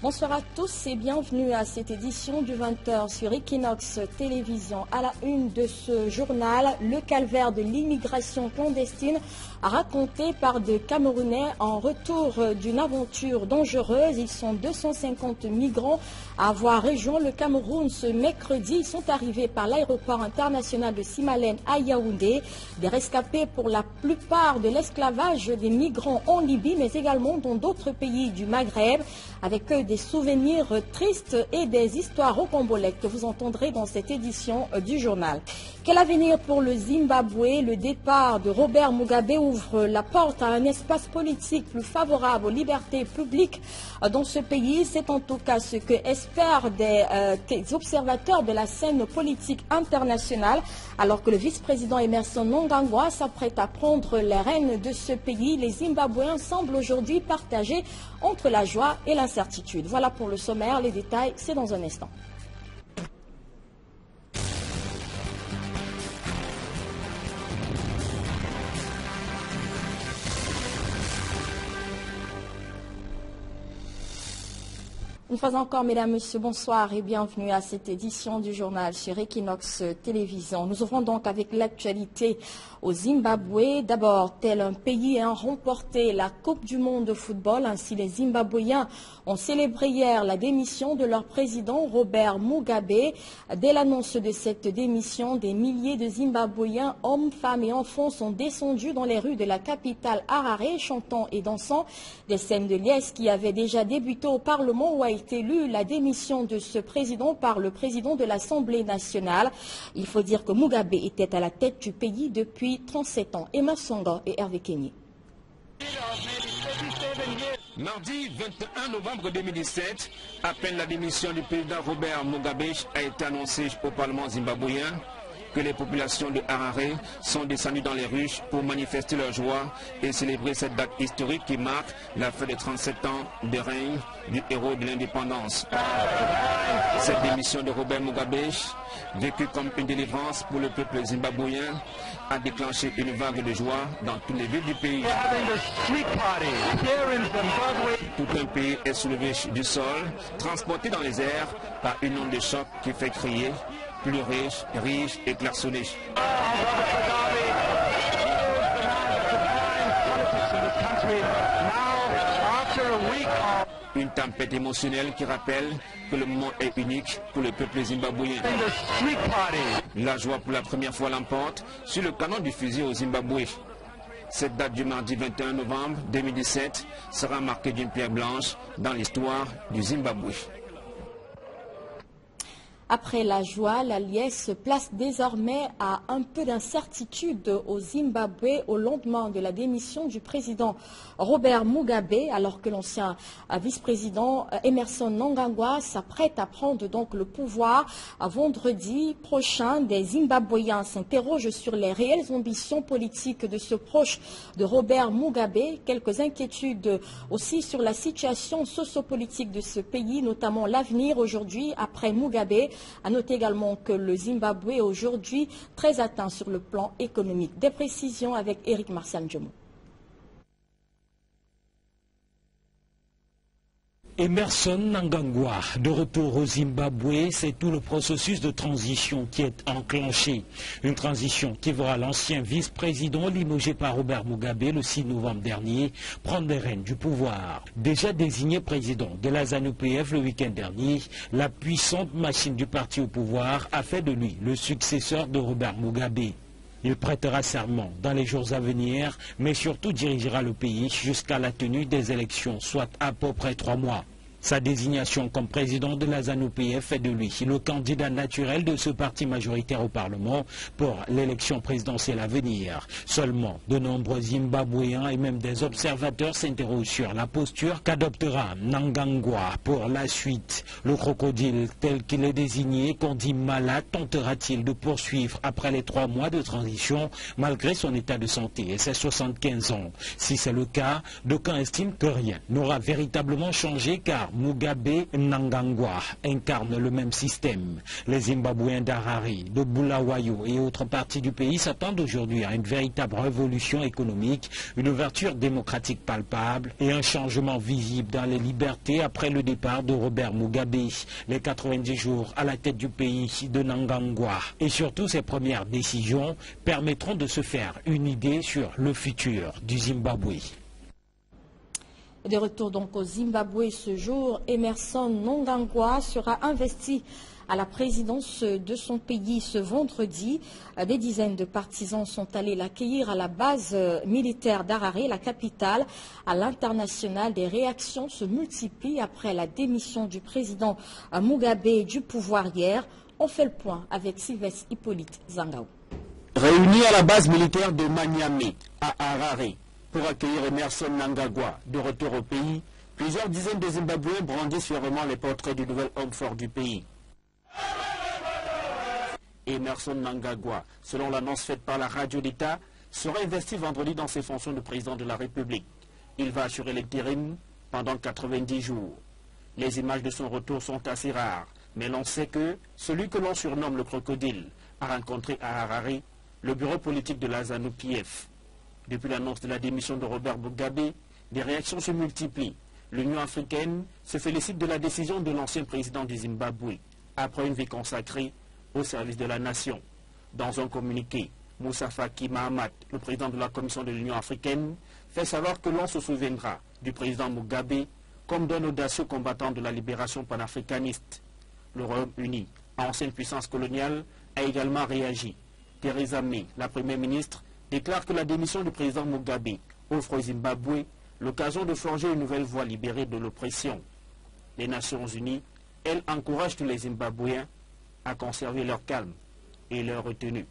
Bonsoir à tous et bienvenue à cette édition du 20h sur Equinox Télévision. À la une de ce journal, le calvaire de l'immigration clandestine raconté par des Camerounais en retour d'une aventure dangereuse. Ils sont 250 migrants à avoir rejoint le Cameroun ce mercredi. Ils sont arrivés par l'aéroport international de Simalène à Yaoundé. Des rescapés pour la plupart de l'esclavage des migrants en Libye, mais également dans d'autres pays du Maghreb, avec eux des souvenirs tristes et des histoires rocambolesques que vous entendrez dans cette édition du journal. Quel avenir pour le Zimbabwe? Le départ de Robert Mugabe ouvre la porte à un espace politique plus favorable aux libertés publiques dans ce pays. C'est en tout cas ce que espèrent des observateurs de la scène politique internationale, alors que le vice-président Emmerson Mnangagwa s'apprête à prendre les rênes de ce pays. Les Zimbabwéens semblent aujourd'hui partagés entre la joie et l'incertitude. Voilà pour le sommaire, les détails, c'est dans un instant. Une fois encore, mesdames, messieurs, bonsoir et bienvenue à cette édition du journal sur Equinox Télévision. Nous ouvrons donc avec l'actualité au Zimbabwe. D'abord, tel un pays ayant remporté la Coupe du monde de football, ainsi les Zimbabwéens ont célébré hier la démission de leur président Robert Mugabe. Dès l'annonce de cette démission, des milliers de Zimbabwéens, hommes, femmes et enfants sont descendus dans les rues de la capitale Harare, chantant et dansant. Des scènes de liesse qui avaient déjà débuté au Parlement où a été lue la démission de ce président par le président de l'Assemblée nationale. Il faut dire que Mugabe était à la tête du pays depuis 37 ans. Emma Songa et Hervé Kenny. Mardi 21 novembre 2017, à peine la démission du président Robert Mugabe a été annoncée au Parlement zimbabwéen, que les populations de Harare sont descendues dans les rues pour manifester leur joie et célébrer cette date historique qui marque la fin de 37 ans de règne du héros de l'indépendance. Cette démission de Robert Mugabe, vécue comme une délivrance pour le peuple zimbabwéen, a déclenché une vague de joie dans toutes les villes du pays. Tout un pays est soulevé du sol, transporté dans les airs par une onde de choc qui fait crier, pleurer, rire et klaxonner. Une tempête émotionnelle qui rappelle que le moment est unique pour le peuple zimbabwéen. La joie pour la première fois l'emporte sur le canon du fusil au Zimbabwe. Cette date du mardi 21 novembre 2017 sera marquée d'une pierre blanche dans l'histoire du Zimbabwe. Après la joie, la liesse se place désormais à un peu d'incertitude au Zimbabwe au lendemain de la démission du président Robert Mugabe, alors que l'ancien vice-président Emmerson Mnangagwa s'apprête à prendre donc le pouvoir. Vendredi prochain, des Zimbabwéens s'interrogent sur les réelles ambitions politiques de ce proche de Robert Mugabe. Quelques inquiétudes aussi sur la situation sociopolitique de ce pays, notamment l'avenir aujourd'hui après Mugabe. À noter également que le Zimbabwe est aujourd'hui très atteint sur le plan économique. Des précisions avec Eric Marcial Djomo. Emmerson Mnangagwa, de retour au Zimbabwe, c'est tout le processus de transition qui est enclenché. Une transition qui verra l'ancien vice-président limogé par Robert Mugabe le 6 novembre dernier prendre les rênes du pouvoir. Déjà désigné président de la ZANU-PF le week-end dernier, la puissante machine du parti au pouvoir a fait de lui le successeur de Robert Mugabe. Il prêtera serment dans les jours à venir, mais surtout dirigera le pays jusqu'à la tenue des élections, soit à peu près 3 mois. Sa désignation comme président de la ZANU-PF fait de lui le candidat naturel de ce parti majoritaire au Parlement pour l'élection présidentielle à venir. Seulement, de nombreux Zimbabwéens et même des observateurs s'interrogent sur la posture qu'adoptera Mnangagwa pour la suite. Le crocodile tel qu'il est désigné, qu'on dit malade, tentera-t-il de poursuivre après les 3 mois de transition malgré son état de santé et ses 75 ans? Si c'est le cas, d'aucuns estiment que rien n'aura véritablement changé car Mugabe, Mnangagwa incarnent le même système. Les Zimbabwéens d'Harare, de Bulawayo et autres parties du pays s'attendent aujourd'hui à une véritable révolution économique, une ouverture démocratique palpable et un changement visible dans les libertés après le départ de Robert Mugabe. Les 90 jours à la tête du pays de Mnangagwa et surtout ses premières décisions permettront de se faire une idée sur le futur du Zimbabwe. De retour donc au Zimbabwe ce jour, Emmerson Mnangagwa sera investi à la présidence de son pays ce vendredi. Des dizaines de partisans sont allés l'accueillir à la base militaire d'Harare, la capitale. À l'international, des réactions se multiplient après la démission du président Mugabe du pouvoir hier. On fait le point avec Sylvestre Hippolyte Zangao. Réunis à la base militaire de Manyame, à Harare, pour accueillir Emmerson Mnangagwa de retour au pays, plusieurs dizaines de Zimbabwéens brandissent fièrement les portraits du nouvel homme fort du pays. Emmerson Mnangagwa, selon l'annonce faite par la radio d'État, sera investi vendredi dans ses fonctions de président de la République. Il va assurer l'intérim pendant 90 jours. Les images de son retour sont assez rares, mais l'on sait que celui que l'on surnomme le crocodile a rencontré à Harare le bureau politique de la ZANU-PF. Depuis l'annonce de la démission de Robert Mugabe, des réactions se multiplient. L'Union africaine se félicite de la décision de l'ancien président du Zimbabwe, après une vie consacrée au service de la nation. Dans un communiqué, Moussa Faki Mahamat, le président de la Commission de l'Union africaine, fait savoir que l'on se souviendra du président Mugabe comme d'un audacieux combattant de la libération panafricaniste. Le Royaume-Uni, ancienne puissance coloniale, a également réagi. Theresa May, la première ministre, déclare que la démission du président Mugabe offre au Zimbabwe l'occasion de forger une nouvelle voie libérée de l'oppression. Les Nations Unies, elles, encouragent tous les Zimbabwéens à conserver leur calme et leur retenue.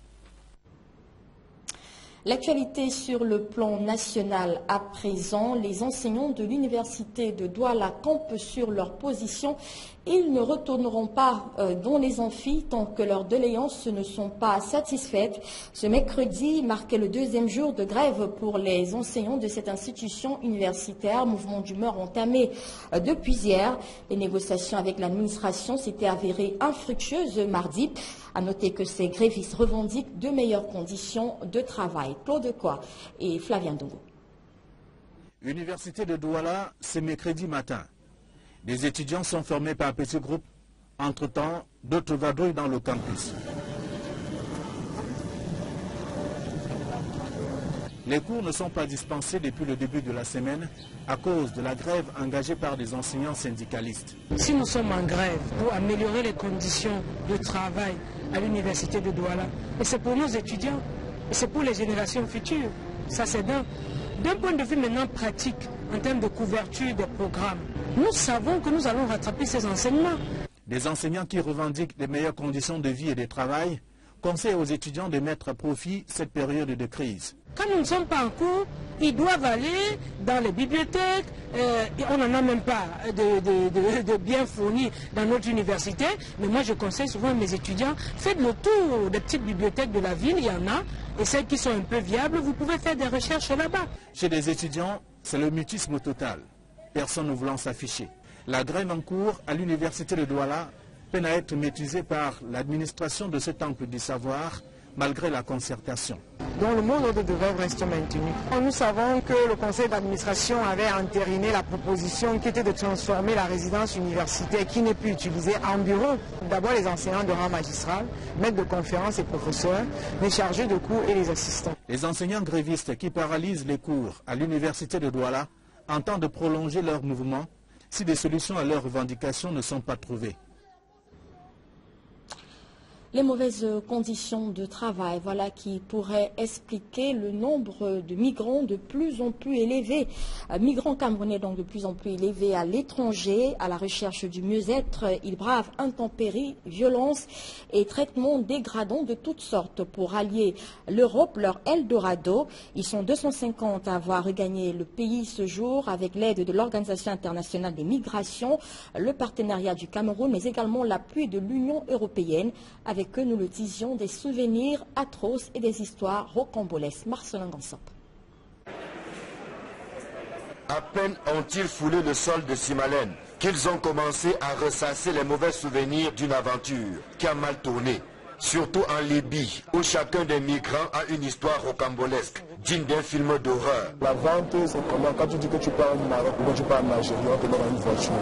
L'actualité sur le plan national à présent, les enseignants de l'université de Douala campent sur leur position. Ils ne retourneront pas dans les amphis tant que leurs doléances ne sont pas satisfaites. Ce mercredi marquait le deuxième jour de grève pour les enseignants de cette institution universitaire. Mouvement d'humeur entamé depuis hier. Les négociations avec l'administration s'étaient avérées infructueuses mardi. À noter que ces grévistes revendiquent de meilleures conditions de travail. Claude Quoi et Flavien Dongo. Université de Douala, c'est mercredi matin. Des étudiants sont formés par petits groupes. Entre-temps, d'autres vadrouillent dans le campus. Les cours ne sont pas dispensés depuis le début de la semaine à cause de la grève engagée par des enseignants syndicalistes. Si nous sommes en grève pour améliorer les conditions de travail à l'université de Douala, et c'est pour nos étudiants, et c'est pour les générations futures, ça c'est d'un point de vue maintenant pratique, en termes de couverture des programmes, nous savons que nous allons rattraper ces enseignements. Des enseignants qui revendiquent des meilleures conditions de vie et de travail conseillent aux étudiants de mettre à profit cette période de crise. Quand nous ne sommes pas en cours, ils doivent aller dans les bibliothèques. On n'en a même pas de bien fournis dans notre université. Mais moi, je conseille souvent à mes étudiants, faites le tour des petites bibliothèques de la ville, il y en a. Et celles qui sont un peu viables, vous pouvez faire des recherches là-bas. Chez les étudiants, c'est le mutisme total. Personne ne voulant s'afficher. La grève en cours à l'université de Douala peine à être maîtrisée par l'administration de ce temple du savoir, malgré la concertation. Donc le mot d'ordre de grève reste maintenu. Nous savons que le conseil d'administration avait entériné la proposition qui était de transformer la résidence universitaire qui n'est plus utilisée en bureau. D'abord les enseignants de rang magistral, maîtres de conférences et professeurs, les chargés de cours et les assistants. Les enseignants grévistes qui paralysent les cours à l'université de Douala entendent prolonger leur mouvement si des solutions à leurs revendications ne sont pas trouvées. Les mauvaises conditions de travail, voilà qui pourrait expliquer le nombre de migrants de plus en plus élevés. Migrants camerounais donc de plus en plus élevés à l'étranger, à la recherche du mieux-être. Ils bravent intempéries, violences et traitements dégradants de toutes sortes pour allier l'Europe, leur Eldorado. Ils sont 250 à avoir regagné le pays ce jour avec l'aide de l'Organisation internationale des migrations, le partenariat du Cameroun, mais également l'appui de l'Union européenne. Avec que nous le disions, des souvenirs atroces et des histoires rocambolesques. Marcelin Gansop. À peine ont-ils foulé le sol de Simalène qu'ils ont commencé à ressasser les mauvais souvenirs d'une aventure qui a mal tourné. Surtout en Libye, où chacun des migrants a une histoire rocambolesque, digne d'un film d'horreur. La vente, c'est comment quand tu dis que tu pars au Maroc ou que tu pars en Algérie, on te donne une voiture.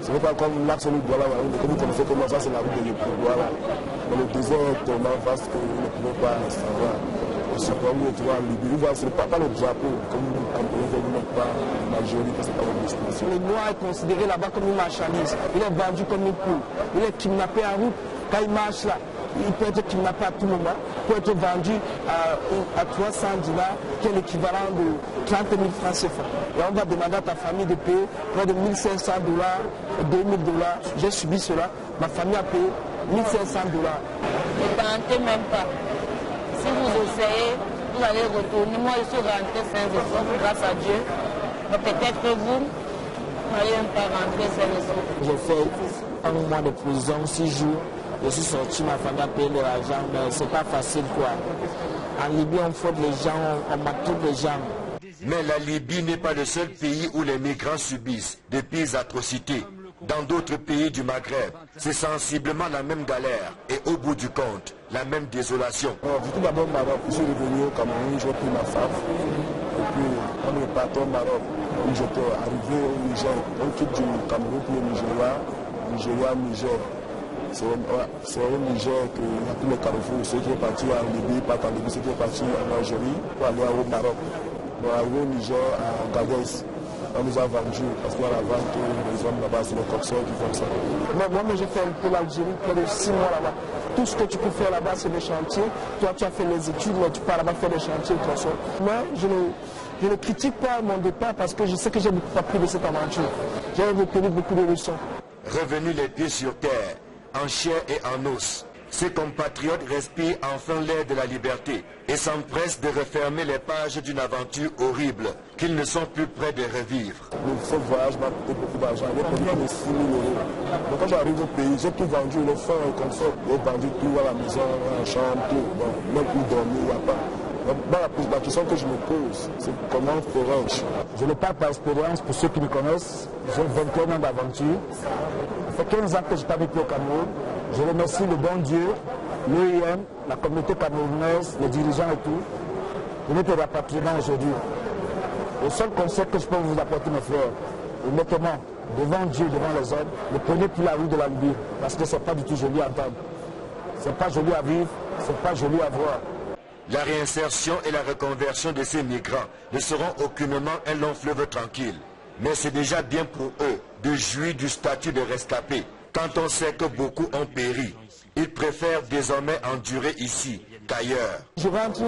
Ce n'est pas comme l'axe de Douala, comme vous connaissez comment ça, c'est la route de Douala. Mais le désert est tellement vaste que vous ne pouvez pas savoir. Je sais pas où tu vas en Libye, ce n'est pas le drapeau, comme en Algérie, pas en Algérie, parce que c'est pas une destination. Le noir est considéré là-bas comme une marchandise. Il est vendu comme une poule. Il est kidnappé en route. Quand il marche là, il peut être kidnappé à tout moment, peut être vendu à 300 dinars, qui est l'équivalent de 30 000 francs CFA. Et on va demander à ta famille de payer près de 1500 $, 2000 $. J'ai subi cela. Ma famille a payé 1500 $. Ne tentez même pas. Si vous essayez, vous allez retourner. Moi, je suis rentré sans effort, grâce à Dieu. Mais peut-être que vous n'allez même pas rentrer sans effort. J'ai fait un mois de prison, 6 jours. Je suis sorti, ma famille a payé l'argent, mais c'est pas facile quoi. En Libye, on fraude les gens, on maltraite les gens. Mais la Libye n'est pas le seul pays où les migrants subissent de pires atrocités. Dans d'autres pays du Maghreb, c'est sensiblement la même galère et au bout du compte, la même désolation. Tout d'abord au Maroc, je suis revenu au Cameroun, j'ai pris ma femme. Et puis on est parti au Maroc. J'étais arrivé au Niger. On quitte du Cameroun pour le Niger. C'est au Niger qu'il y a tous les carrefours. Ceux qui sont partis en Libye, partent en Libye, ceux qui sont partis en Algérie, pour aller au Maroc. On est arrivé au Niger, à Gadez. On nous a vendu, parce qu'on a vendu les hommes là-bas, c'est les coxeurs qui font ça. Moi, j'ai fait pour l'Algérie près de 6 mois là-bas. Tout ce que tu peux faire là-bas, c'est des chantiers. Toi, tu as fait les études, mais tu pars là-bas faire des chantiers, de toute façon. Moi, je ne critique pas mon départ parce que je sais que j'ai beaucoup appris de cette aventure. J'ai retenu beaucoup de leçons. Revenu les pieds sur terre, en chair et en os, ses compatriotes respirent enfin l'air de la liberté et s'empressent de refermer les pages d'une aventure horrible qu'ils ne sont plus prêts de revivre. Ce voyage m'a coûté beaucoup d'argent, j'ai payé plus de 6 000 €. Donc quand j'arrive au pays, j'ai tout vendu, le fond, le confort, j'ai vendu tout à la maison, à la chambre, tout. Bon, même pour dormir, il n'y a pas. Donc, la question que je me pose, c'est comment ferais-je? Je le parle par expérience pour ceux qui me connaissent. J'ai 21 ans d'aventure. Ça fait 15 ans que je n'habite plus au Cameroun. Je remercie le bon Dieu, l'OIM, la communauté camerounaise, les dirigeants et tout, de notre rapatriement aujourd'hui. Le seul conseil que je peux vous apporter, mes frères, honnêtement, devant Dieu, devant les hommes, ne prenez plus la rue de la Libye, parce que ce n'est pas du tout joli à entendre. Ce n'est pas joli à vivre, ce n'est pas joli à voir. La réinsertion et la reconversion de ces migrants ne seront aucunement un long fleuve tranquille. Mais c'est déjà bien pour eux de jouir du statut de rescapés. Quand on sait que beaucoup ont péri, ils préfèrent désormais endurer ici qu'ailleurs. Je rentre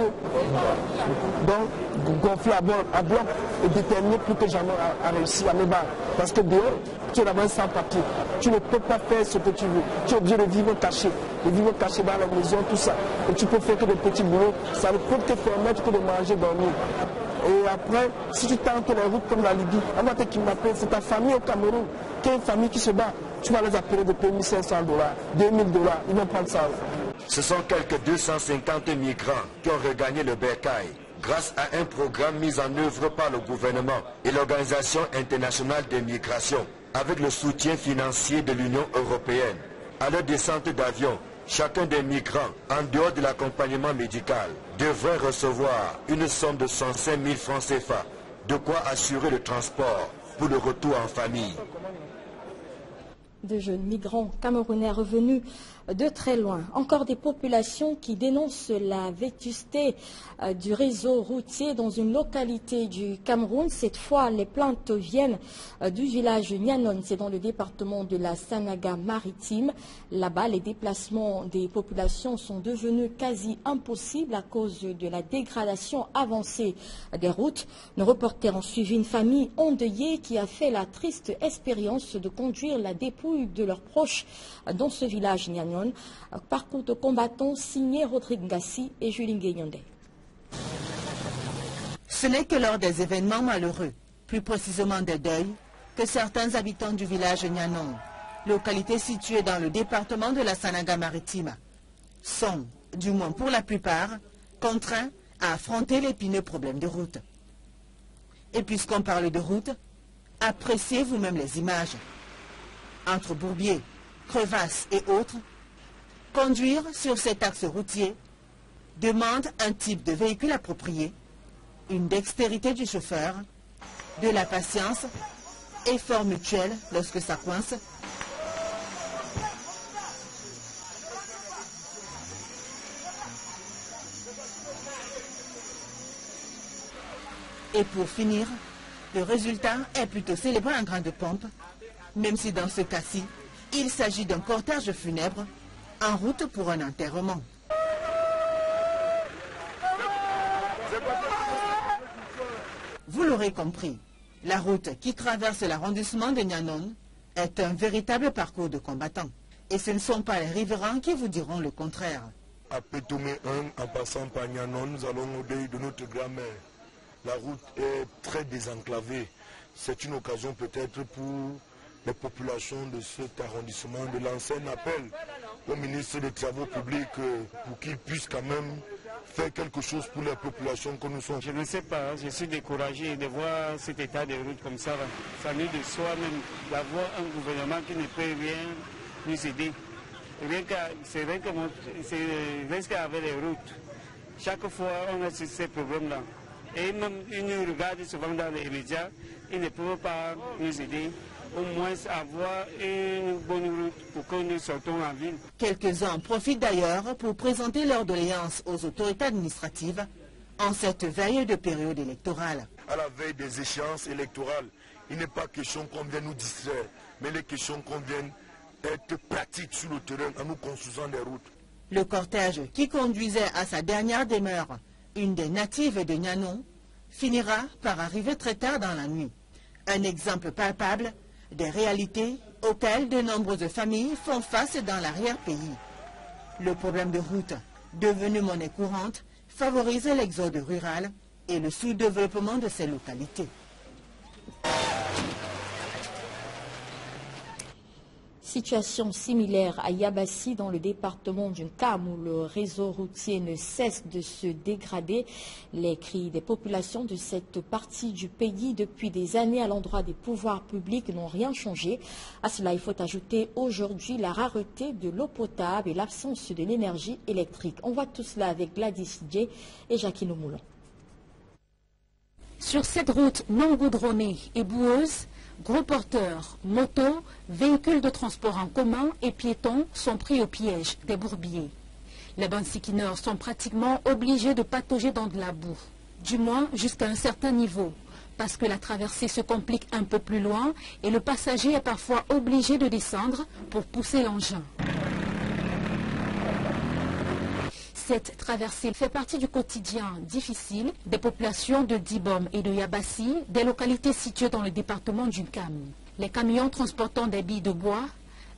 donc gonflé à bloc et déterminé plus que jamais à réussir à me battre. Parce que dehors, tu es là-bas sans papier. Tu ne peux pas faire ce que tu veux. Tu es obligé de vivre caché. De vivre caché dans la maison, tout ça. Et tu peux faire que des petits boulots. Ça ne peut te permettre que de manger, dormir. Et après, si tu tentes les routes comme la Libye, on va te kidnapper. C'est ta famille au Cameroun, qui est une famille qui se bat. Tu vas les appeler de payer 1500 $, 2000 $. Ils vont prendre ça. Ce sont quelques 250 migrants qui ont regagné le bercail grâce à un programme mis en œuvre par le gouvernement et l'Organisation internationale des migrations avec le soutien financier de l'Union européenne. À leur descente d'avion, chacun des migrants, en dehors de l'accompagnement médical, devrait recevoir une somme de 105 000 francs CFA, de quoi assurer le transport pour le retour en famille. De jeunes migrants camerounais revenus de très loin. Encore des populations qui dénoncent la vétusté du réseau routier dans une localité du Cameroun. Cette fois, les plaintes viennent du village Nyanon, c'est dans le département de la Sanaga-Maritime. Là-bas, les déplacements des populations sont devenus quasi impossibles à cause de la dégradation avancée des routes. Nos reporters ont suivi une famille endeuillée qui a fait la triste expérience de conduire la dépouille de leurs proches dans ce village Nyanon. Parcours de combattants signé Rodrigue Ngassi et Julien Guényonde. Ce n'est que lors des événements malheureux, plus précisément des deuils, que certains habitants du village Nyanon, localité située dans le département de la Sanaga-Maritime, sont, du moins pour la plupart, contraints à affronter l'épineux problème de route. Et puisqu'on parle de route, appréciez vous-même les images. entre Bourbier, Crevasses et autres, conduire sur cet axe routier demande un type de véhicule approprié, une dextérité du chauffeur, de la patience, effort mutuel lorsque ça coince, et pour finir, le résultat est plutôt célébré en grande pompe, même si dans ce cas-ci, il s'agit d'un cortège funèbre en route pour un enterrement. Vous l'aurez compris, la route qui traverse l'arrondissement de Nyanon est un véritable parcours de combattants. Et ce ne sont pas les riverains qui vous diront le contraire. À Pétomé 1, en passant par Nyanon, nous allons au deuil de notre grand-mère. La route est très désenclavée. C'est une occasion peut-être pour les populations de cet arrondissement de lancer un appel au ministre des Travaux publics pour qu'il puisse quand même faire quelque chose pour les populations que nous sommes. Je ne sais pas, je suis découragé de voir cet état de route comme ça. Ça nous de soi-même d'avoir un gouvernement qui ne peut rien nous aider. C'est rien qu'avec les routes. Chaque fois, on a ces problèmes-là. Et même, ils nous regardent souvent dans les médias, ils ne peuvent pas nous aider. Au moins avoir une bonne route pour que nous sortons en ville. Quelques-uns profitent d'ailleurs pour présenter leurs doléances aux autorités administratives en cette veille de période électorale. À la veille des échéances électorales, il n'est pas question qu'on vienne nous distraire, mais les questions qu'on vienne être pratiques sur le terrain en nous construisant des routes. Le cortège qui conduisait à sa dernière demeure, une des natives de Nyanon, finira par arriver très tard dans la nuit. Un exemple palpable des réalités auxquelles de nombreuses familles font face dans l'arrière-pays. Le problème de route, devenu monnaie courante, favorise l'exode rural et le sous-développement de ces localités. Situation similaire à Yabassi dans le département du Kam où le réseau routier ne cesse de se dégrader. Les cris des populations de cette partie du pays depuis des années à l'endroit des pouvoirs publics n'ont rien changé. À cela, il faut ajouter aujourd'hui la rareté de l'eau potable et l'absence de l'énergie électrique. On voit tout cela avec Gladys Djé et Jacqueline Moulon. Sur cette route non goudronnée et boueuse, gros porteurs, motos, véhicules de transport en commun et piétons sont pris au piège des bourbiers. Les bansikineurs sont pratiquement obligés de patauger dans de la boue, du moins jusqu'à un certain niveau, parce que la traversée se complique un peu plus loin et le passager est parfois obligé de descendre pour pousser l'engin. Cette traversée fait partie du quotidien difficile des populations de Dibom et de Yabassi, des localités situées dans le département du Kam. Les camions transportant des billes de bois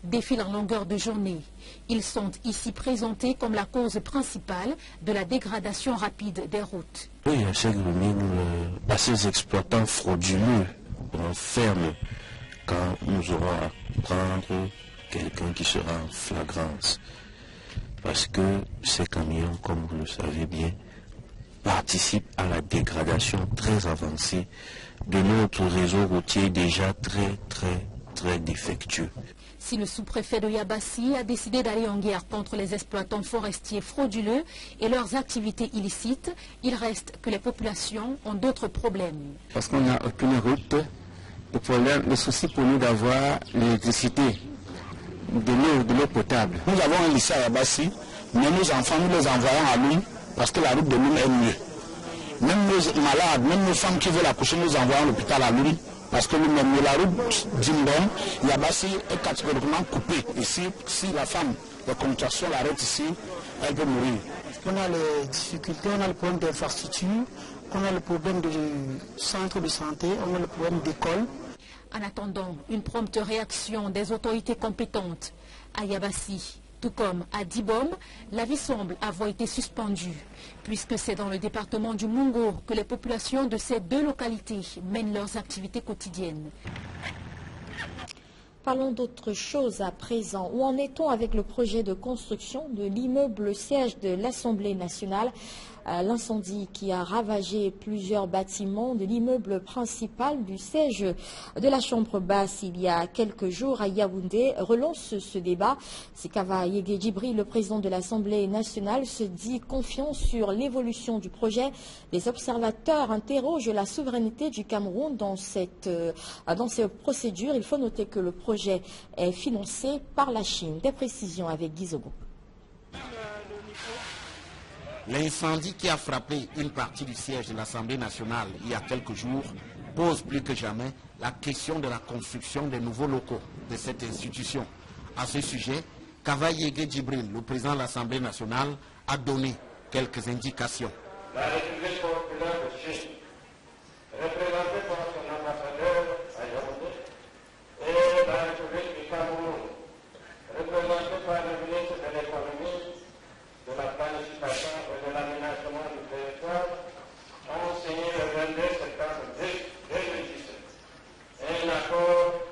défilent en longueur de journée. Ils sont ici présentés comme la cause principale de la dégradation rapide des routes. Oui, ces exploitants frauduleux en ferme quand nous aurons à prendre quelqu'un qui sera en flagrance. Parce que ces camions, comme vous le savez bien, participent à la dégradation très avancée de notre réseau routier déjà très défectueux. Si le sous-préfet de Yabassi a décidé d'aller en guerre contre les exploitants forestiers frauduleux et leurs activités illicites, il reste que les populations ont d'autres problèmes. Parce qu'on n'a aucune route, le souci pour nous d'avoir l'électricité, de l'eau potable. Nous avons un lycée à Yabassi, mais nos enfants, nous les envoyons à Loum parce que la route de Loum est mieux. Même nos malades, même nos femmes qui veulent accoucher, nous envoyons à l'hôpital à Loum parce que Loum est mieux. La route d'Imbom, Yabassi est catégoriquement coupée. Ici, si la femme, la contraction l'arrête ici, elle peut mourir. On a les difficultés, on a le problème d'infrastructure, on a le problème de centre de santé, on a le problème d'école. En attendant une prompte réaction des autorités compétentes à Yabassi, tout comme à Dibom, la vie semble avoir été suspendue, puisque c'est dans le département du Mungo que les populations de ces deux localités mènent leurs activités quotidiennes. Parlons d'autre chose à présent. Où en est-on avec le projet de construction de l'immeuble siège de l'Assemblée nationale? L'incendie qui a ravagé plusieurs bâtiments de l'immeuble principal du siège de la Chambre basse il y a quelques jours à Yaoundé relance ce débat. C'est Kava Yégué Djibril, le président de l'Assemblée nationale, se dit confiant sur l'évolution du projet. Les observateurs interrogent la souveraineté du Cameroun dans cette procédure. Il faut noter que le projet est financé par la Chine. Des précisions avec Guy Zogo. L'incendie qui a frappé une partie du siège de l'Assemblée nationale il y a quelques jours pose plus que jamais la question de la construction des nouveaux locaux de cette institution. À ce sujet, Kava Yégué Djibril, le président de l'Assemblée nationale, a donné quelques indications. La République populaire de Chine, représentée par son ambassadeur à Yaoundé, et la République du Cameroun, représentée par le ministre de l'économie, de la planification et de l'aménagement du territoire, ont signé le 22 septembre 2017 un accord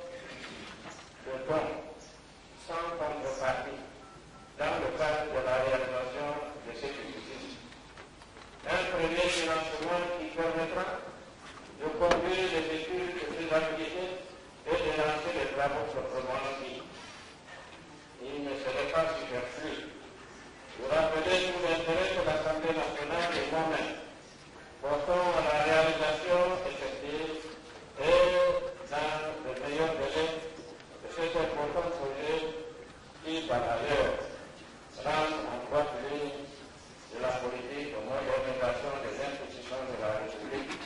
de don sans contrepartie dans le cadre de la réalisation de cet édifice. Un premier financement qui permettra de conduire les études de faisabilité et de lancer les travaux proprement dits. Il ne serait pas superflu. Vous rappelez tout l'intérêt de l'Assemblée nationale et moi-même portant à la réalisation effective et dans le meilleur délai de cet important projet qui, par ailleurs, rentre en droite ligne de la politique de modernisation des institutions de la République.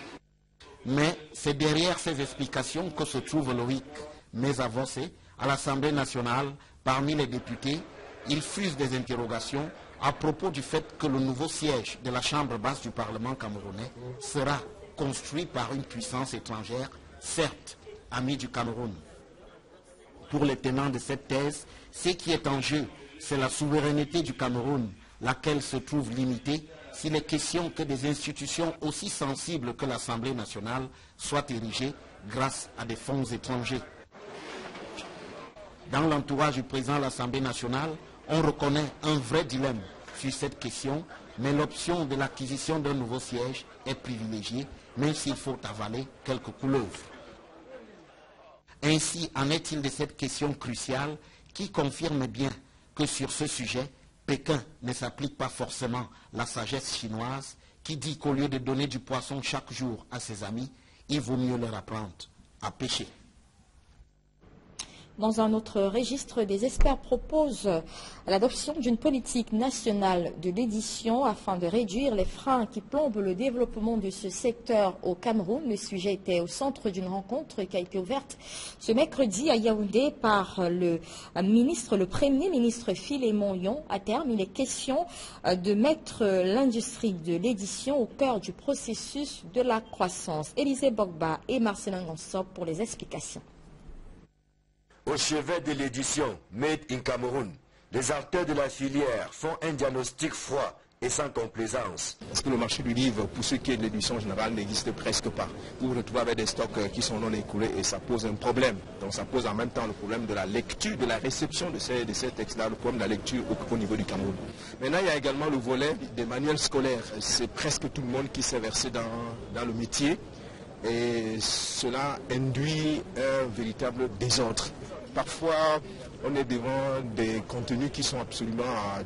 Mais c'est derrière ces explications que se trouve Loïc, mais avancé à l'Assemblée nationale parmi les députés. Il fuse des interrogations à propos du fait que le nouveau siège de la Chambre basse du Parlement camerounais sera construit par une puissance étrangère, certes amie du Cameroun. Pour les tenants de cette thèse, ce qui est en jeu, c'est la souveraineté du Cameroun, laquelle se trouve limitée s'il est question que des institutions aussi sensibles que l'Assemblée nationale soient érigées grâce à des fonds étrangers. Dans l'entourage du président de l'Assemblée nationale, on reconnaît un vrai dilemme sur cette question, mais l'option de l'acquisition d'un nouveau siège est privilégiée, même s'il faut avaler quelques couleuvres. Ainsi en est-il de cette question cruciale qui confirme bien que sur ce sujet, Pékin ne s'applique pas forcément la sagesse chinoise qui dit qu'au lieu de donner du poisson chaque jour à ses amis, il vaut mieux leur apprendre à pêcher. Dans un autre registre, des experts proposent l'adoption d'une politique nationale de l'édition afin de réduire les freins qui plombent le développement de ce secteur au Cameroun. Le sujet était au centre d'une rencontre qui a été ouverte ce mercredi à Yaoundé par le Premier ministre Philémon Yon. À terme, il est question de mettre l'industrie de l'édition au cœur du processus de la croissance. Élisée Bogba et Marcelin Gansop pour les explications. Au chevet de l'édition Made in Cameroun, les acteurs de la filière font un diagnostic froid et sans complaisance. Parce que le marché du livre, pour ce qui est de l'édition générale, n'existe presque pas. Vous vous retrouvez avec des stocks qui sont non écoulés et ça pose un problème. Donc ça pose en même temps le problème de la lecture, de la réception de ces textes-là, le problème de la lecture au niveau du Cameroun. Maintenant, il y a également le volet des manuels scolaires. C'est presque tout le monde qui s'est versé dans le métier et cela induit un véritable désordre. Parfois, on est devant des contenus qui sont absolument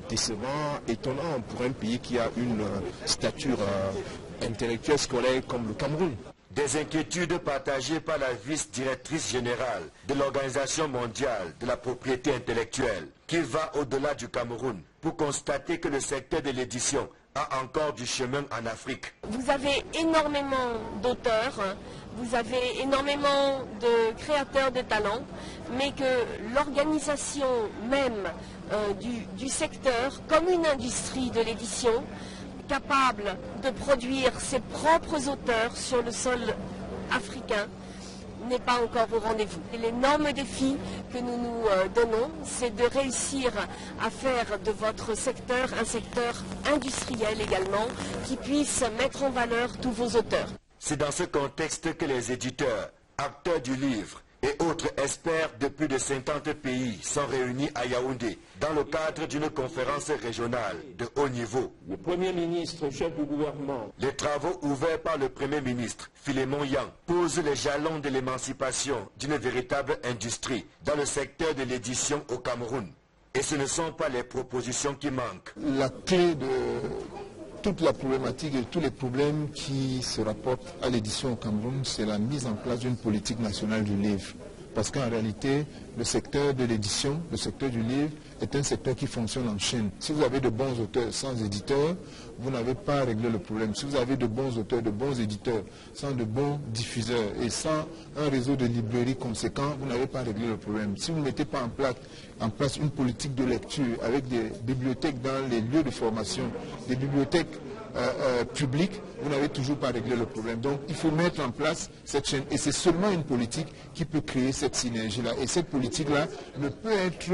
décevants, étonnants pour un pays qui a une stature intellectuelle scolaire comme le Cameroun. Des inquiétudes partagées par la vice-directrice générale de l'Organisation mondiale de la propriété intellectuelle, qui va au-delà du Cameroun pour constater que le secteur de l'édition a encore du chemin en Afrique. Vous avez énormément d'auteurs, vous avez énormément de créateurs de talents, mais que l'organisation même du secteur, comme une industrie de l'édition, capable de produire ses propres auteurs sur le sol africain, n'est pas encore au rendez-vous. L'énorme défi que nous nous donnons, c'est de réussir à faire de votre secteur un secteur industriel également, qui puisse mettre en valeur tous vos auteurs. C'est dans ce contexte que les éditeurs, acteurs du livre et autres experts de plus de 50 pays sont réunis à Yaoundé dans le cadre d'une conférence régionale de haut niveau. Le Premier ministre, chef du gouvernement. Les travaux ouverts par le Premier ministre, Philémon Yang, posent les jalons de l'émancipation d'une véritable industrie dans le secteur de l'édition au Cameroun. Et ce ne sont pas les propositions qui manquent. La clé de toute la problématique et tous les problèmes qui se rapportent à l'édition au Cameroun, c'est la mise en place d'une politique nationale du livre. Parce qu'en réalité, le secteur de l'édition, le secteur du livre, est un secteur qui fonctionne en chaîne. Si vous avez de bons auteurs sans éditeurs, vous n'avez pas réglé le problème. Si vous avez de bons auteurs, de bons éditeurs, sans de bons diffuseurs et sans un réseau de librairies conséquent, vous n'avez pas réglé le problème. Si vous ne mettez pas en place une politique de lecture avec des bibliothèques dans les lieux de formation, des bibliothèques publiques, vous n'avez toujours pas réglé le problème. Donc il faut mettre en place cette chaîne. Et c'est seulement une politique qui peut créer cette synergie-là. Et cette politique-là ne peut être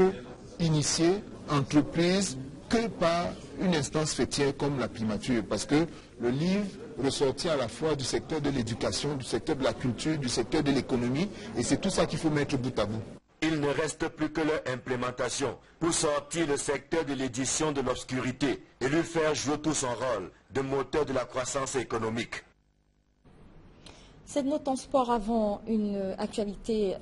initiée, entreprise, que par une instance fêtière comme la primature. Parce que le livre ressortit à la fois du secteur de l'éducation, du secteur de la culture, du secteur de l'économie. Et c'est tout ça qu'il faut mettre bout à bout. Il ne reste plus que leur implémentation pour sortir le secteur de l'édition de l'obscurité et lui faire jouer tout son rôle de moteur de la croissance économique. Cette note en sport avant une actualité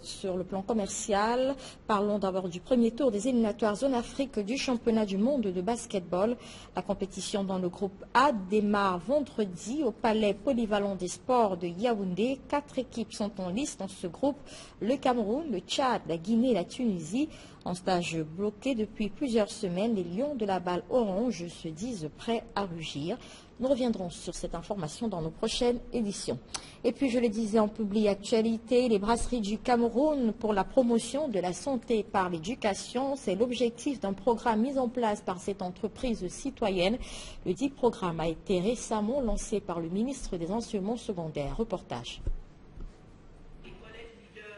sur le plan commercial. Parlons d'abord du premier tour des éliminatoires zone Afrique du championnat du monde de basketball. La compétition dans le groupe A démarre vendredi au palais polyvalent des sports de Yaoundé. 4 équipes sont en lice dans ce groupe. Le Cameroun, le Tchad, la Guinée et la Tunisie. En stage bloqué depuis plusieurs semaines, les Lions de la balle orange se disent prêts à rugir. Nous reviendrons sur cette information dans nos prochaines éditions. Et puis, je le disais en public actualité, les brasseries du Cameroun pour la promotion de la santé par l'éducation. C'est l'objectif d'un programme mis en place par cette entreprise citoyenne. Le dit programme a été récemment lancé par le ministre des Enseignements secondaires. Reportage.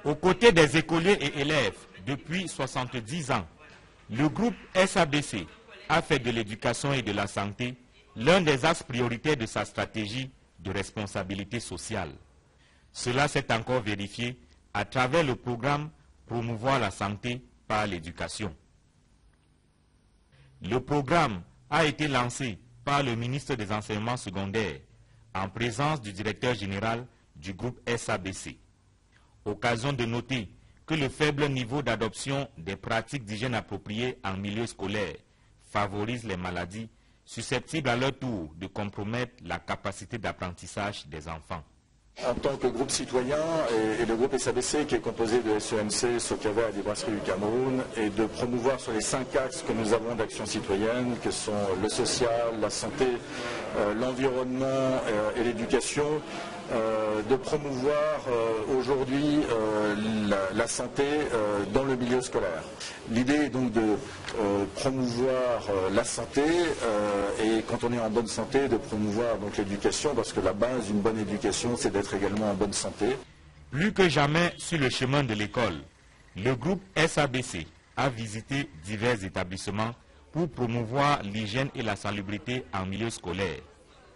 Aux côtés des écoliers et élèves, depuis 70 ans, le groupe SABC a fait de l'éducation et de la santé l'un des axes prioritaires de sa stratégie de responsabilité sociale. Cela s'est encore vérifié à travers le programme Promouvoir la santé par l'éducation. Le programme a été lancé par le ministre des Enseignements secondaires en présence du directeur général du groupe SABC. Occasion de noter que le faible niveau d'adoption des pratiques d'hygiène appropriées en milieu scolaire favorise les maladies susceptibles à leur tour de compromettre la capacité d'apprentissage des enfants. En tant que groupe citoyen et le groupe SABC qui est composé de SEMC, Socava et des brasseries du Cameroun, et de promouvoir sur les 5 axes que nous avons d'action citoyenne, que sont le social, la santé, l'environnement et l'éducation, de promouvoir aujourd'hui la santé dans le milieu scolaire. L'idée est donc de promouvoir la santé et quand on est en bonne santé, de promouvoir donc l'éducation, parce que la base d'une bonne éducation, c'est d'être également en bonne santé. Plus que jamais sur le chemin de l'école, le groupe SABC a visité divers établissements pour promouvoir l'hygiène et la salubrité en milieu scolaire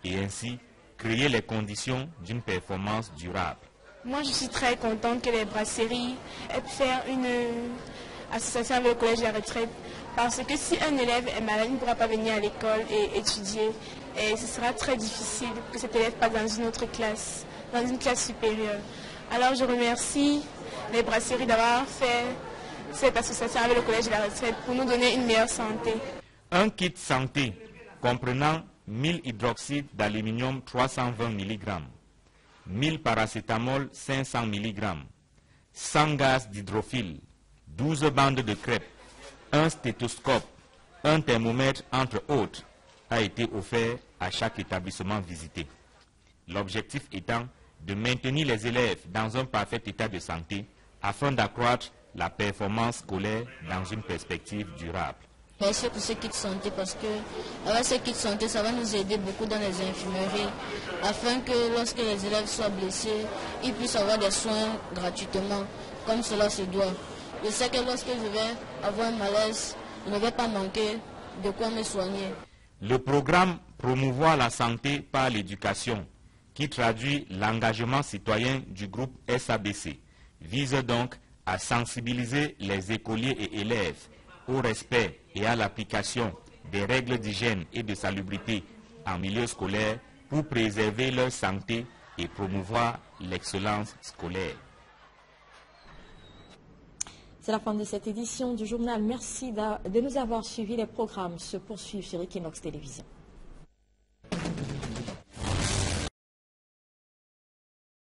et ainsi créer les conditions d'une performance durable. Moi, je suis très contente que les brasseries aient faire une association avec le collège de la retraite, parce que si un élève est malade, il ne pourra pas venir à l'école et étudier, et ce sera très difficile que cet élève passe dans une autre classe, dans une classe supérieure. Alors je remercie les brasseries d'avoir fait cette association avec le collège de la retraite pour nous donner une meilleure santé. Un kit santé comprenant 1000 hydroxyde d'aluminium 320 mg, 1000 paracétamol 500 mg, 100 gaz d'hydrophile, 12 bandes de crêpes, un stéthoscope, un thermomètre entre autres a été offert à chaque établissement visité. L'objectif étant de maintenir les élèves dans un parfait état de santé afin d'accroître la performance scolaire dans une perspective durable. Merci pour ce kit santé parce que avec ce kit santé, ça va nous aider beaucoup dans les infirmeries afin que lorsque les élèves soient blessés, ils puissent avoir des soins gratuitement comme cela se doit. Je sais que lorsque je vais avoir un malaise, je ne vais pas manquer de quoi me soigner. Le programme Promouvoir la santé par l'éducation, qui traduit l'engagement citoyen du groupe SABC, vise donc à sensibiliser les écoliers et élèves au respect et à l'application des règles d'hygiène et de salubrité en milieu scolaire pour préserver leur santé et promouvoir l'excellence scolaire. C'est la fin de cette édition du journal. Merci de nous avoir suivis. Les programmes se poursuivent sur Equinox Télévision.